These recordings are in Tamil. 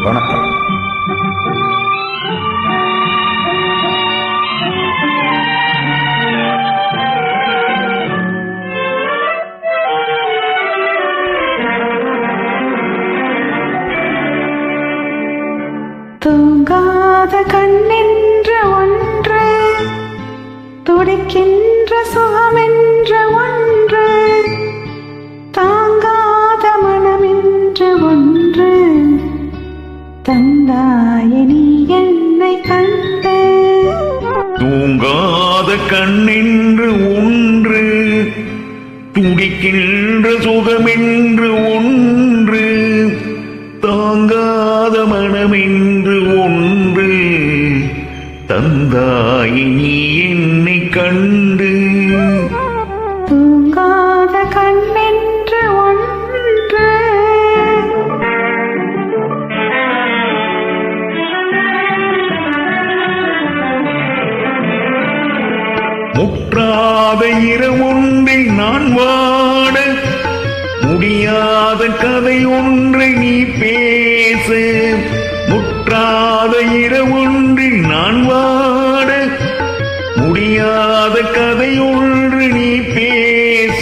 வணக்கம். தூங்காத கண்ணென்ற ஒன்று, துடிக்கின்ற சுகமென்ற ஒன்று, தாங்காத மனமென்ற ஒன்று, தந்தாய நீ என்னை கண்டு. தூங்காத கண்ணென்று ஒன்று, துடிக்கின்ற சுகமென்று ஒன்று, தாங்காத மனமென்று ஒன்று, தந்தாய் நீ என்னை கண்டு. தூங்காத கண்ணென்று ஒன்று. முற்றாத இரவொன்றில் நான் வாட, முடியாத கதை ஒன்றை நீ பேச. முற்றாத இரவொன்றில் நான் வாட, முடியாத கதை ஒன்று நீ பேச.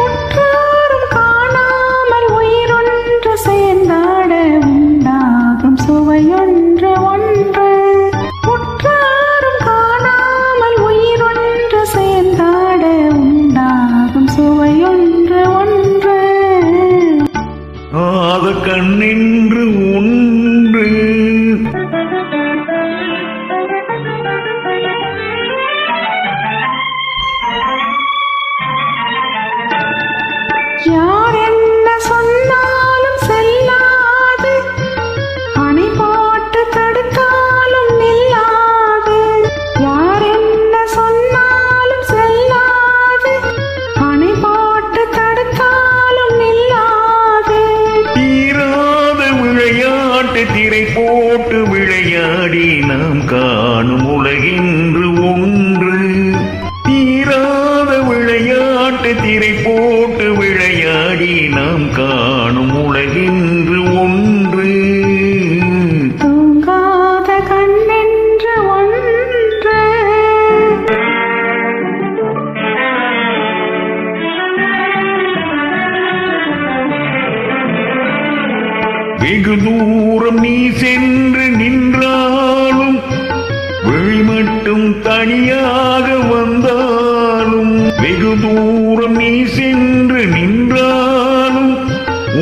உற்றாரும் காணாமல் உயிரொன்று சேர்ந்தாட, உண்டாகும் சுவையொன்று ஒன்று. உற்றாரும் காணாமல் உயிரொன்று சேர்ந்தாட, உண்டாகும் சுவையொன்று ஒன்று. ஆத கண்ணென்று ஒன்று. யார் என்ன சொன்னாலும் செல்லாது, அணை போட்டு தடுத்தாலும் நில்லாது. யார் என்ன சொன்னாலும் செல்லாது, அணை போட்டு தடுத்தாலும் நில்லாது. தீராத விளையாட்டு திரை போட்டு விளையாடி நாம் காணும் உலகென்று ஒன்று. தீராத விளையாட்டு திரை போட்டு விளையாடி நாம் காணும் உலகென்று ஒன்று. தூங்காத கண்ணென்று ஒன்று. வெகு தூரம் நீ சென்று நின்றாலும், விழி மட்டும் தனியாக வந்தாலும். வெகு தூரம் நீ சென்று நின்றாலும்,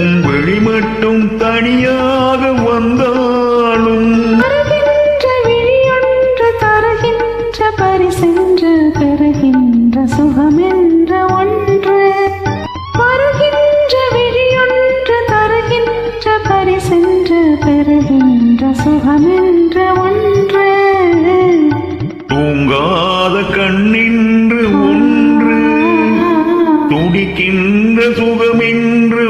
உன் விழி மட்டும் தனியாக வந்தாலும். தருகின்ற விழியொன்று, தருகின்ற பரிசென்று, பெறுகின்ற சுகமென்ற ஒன்று. வருகின்ற விழியொன்று, தருகின்ற பரிசென்று, பெறுகின்ற சுகமென்ற ஒன்று. தூங்காத கண்ணென்று ஒன்று, துடிக்கின்ற சுகமென்று